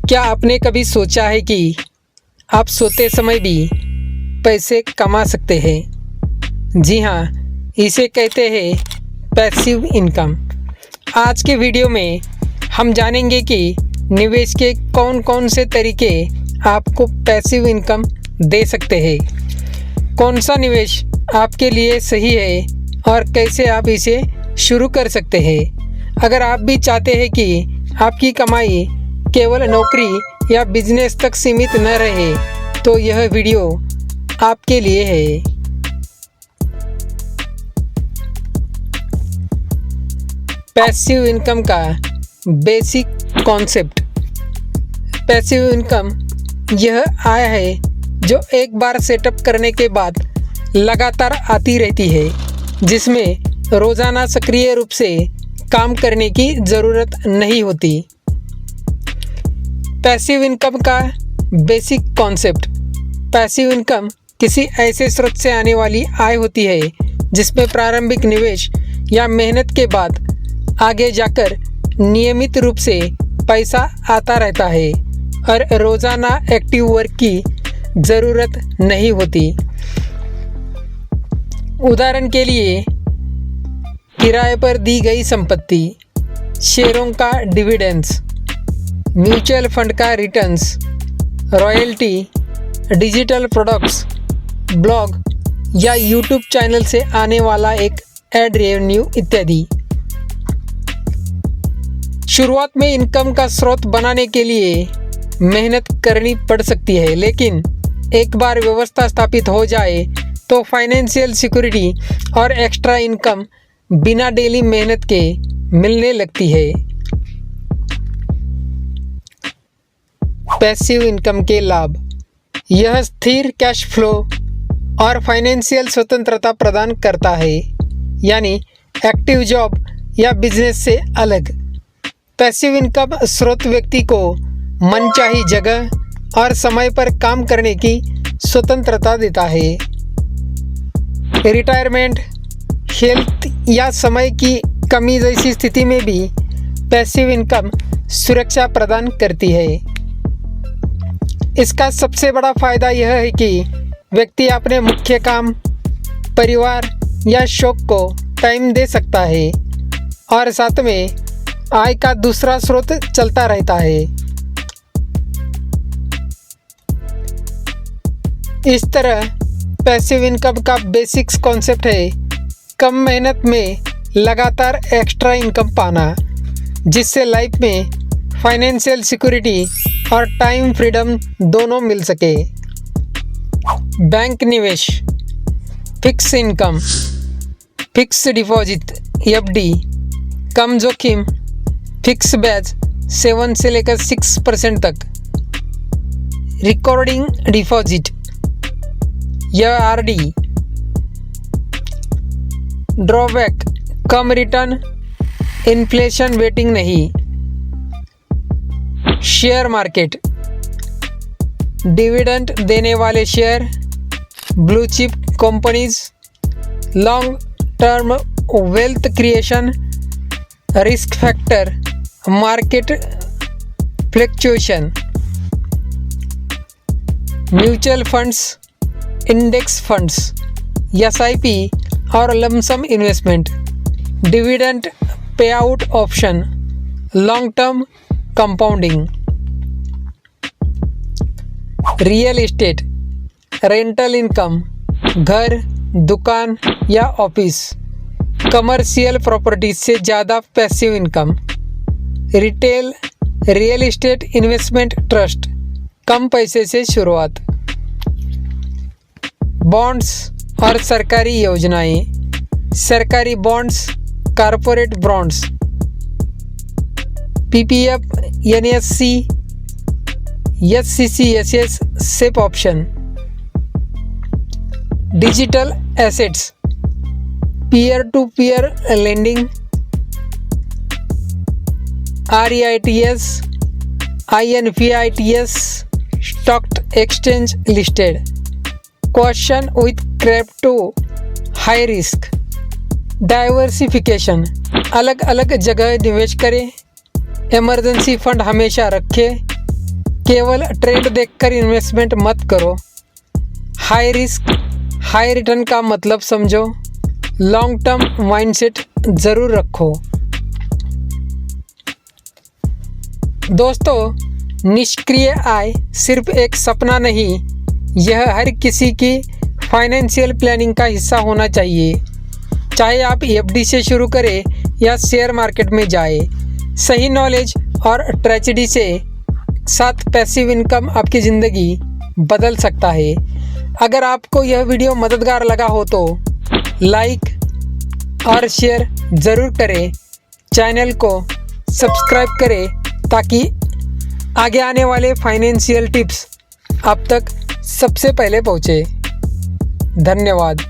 क्या आपने कभी सोचा है कि आप सोते समय भी पैसे कमा सकते हैं? जी हाँ, इसे कहते हैं पैसिव इनकम। आज के वीडियो में हम जानेंगे कि निवेश के कौन कौन से तरीके आपको पैसिव इनकम दे सकते हैं, कौन सा निवेश आपके लिए सही है और कैसे आप इसे शुरू कर सकते हैं। अगर आप भी चाहते हैं कि आपकी कमाई केवल नौकरी या बिजनेस तक सीमित न रहे, तो यह वीडियो आपके लिए है। पैसिव इनकम का बेसिक कॉन्सेप्ट। पैसिव इनकम यह आय है जो एक बार सेटअप करने के बाद लगातार आती रहती है, जिसमें रोज़ाना सक्रिय रूप से काम करने की ज़रूरत नहीं होती। पैसिव इनकम का बेसिक कॉन्सेप्ट। पैसिव इनकम किसी ऐसे स्रोत से आने वाली आय होती है जिसमें प्रारंभिक निवेश या मेहनत के बाद आगे जाकर नियमित रूप से पैसा आता रहता है और रोज़ाना एक्टिव वर्क की ज़रूरत नहीं होती। उदाहरण के लिए, किराए पर दी गई संपत्ति, शेयरों का डिविडेंड्स, म्यूचुअल फंड का returns, royalty, digital products, blog या यूट्यूब चैनल से आने वाला एक एड रेवेन्यू इत्यादि। शुरुआत में इनकम का स्रोत बनाने के लिए मेहनत करनी पड़ सकती है, लेकिन एक बार व्यवस्था स्थापित हो जाए तो फाइनेंशियल सिक्योरिटी और एक्स्ट्रा इनकम बिना डेली मेहनत के मिलने लगती है। पैसिव इनकम के लाभ। यह स्थिर कैश फ्लो और फाइनेंशियल स्वतंत्रता प्रदान करता है, यानी एक्टिव जॉब या बिजनेस से अलग। पैसिव इनकम स्रोत व्यक्ति को मनचाही जगह और समय पर काम करने की स्वतंत्रता देता है। रिटायरमेंट, हेल्थ या समय की कमी जैसी स्थिति में भी पैसिव इनकम सुरक्षा प्रदान करती है। इसका सबसे बड़ा फ़ायदा यह है कि व्यक्ति अपने मुख्य काम, परिवार या शौक को टाइम दे सकता है और साथ में आय का दूसरा स्रोत चलता रहता है। इस तरह पैसिव इनकम का बेसिक्स कॉन्सेप्ट है कम मेहनत में लगातार एक्स्ट्रा इनकम पाना, जिससे लाइफ में फाइनेंशियल सिक्योरिटी और टाइम फ्रीडम दोनों मिल सके। बैंक निवेश, fix income, fix deposit FD, कम जोखिम, फिक्स ब्याज 7 से लेकर 6% तक। रिकॉर्डिंग डिपॉजिट या आरडी। ड्रॉबैक, कम रिटर्न, इन्फ्लेशन वेटिंग नहीं। शेयर मार्केट, डिविडेंड देने वाले share, blue chip companies, long term wealth creation, risk factor, market fluctuation. Mutual funds, index funds, SIP और lump sum investment, dividend pay out option, long term compounding. Real estate, rental income, घर, दुकान या office, commercial properties से ज़्यादा passive income. Retail real estate investment trust, कम पैसे से शुरुआत। बॉन्ड्स और सरकारी योजनाएं, सरकारी bonds, corporate bonds, PPF, NSC, SCSS safe option. Digital assets, peer to peer lending, REITs, InvITs, stock exchange listed. Question with crypto, high risk. Diversification, अलग अलग जगह निवेश करें। इमरजेंसी फंड हमेशा रखें। केवल ट्रेंड देखकर इन्वेस्टमेंट मत करो। हाई रिस्क हाई रिटर्न का मतलब समझो। लॉन्ग टर्म माइंडसेट ज़रूर रखो। दोस्तों, निष्क्रिय आय सिर्फ एक सपना नहीं, यह हर किसी की फाइनेंशियल प्लानिंग का हिस्सा होना चाहिए। चाहे आप एफडी से शुरू करें या शेयर मार्केट में जाए, सही नॉलेज और ट्रेजेडी से साथ पैसिव इनकम आपकी ज़िंदगी बदल सकता है। अगर आपको यह वीडियो मददगार लगा हो तो लाइक और शेयर ज़रूर करें। चैनल को सब्सक्राइब करें ताकि आगे आने वाले फाइनेंशियल टिप्स आप तक सबसे पहले पहुँचे। धन्यवाद।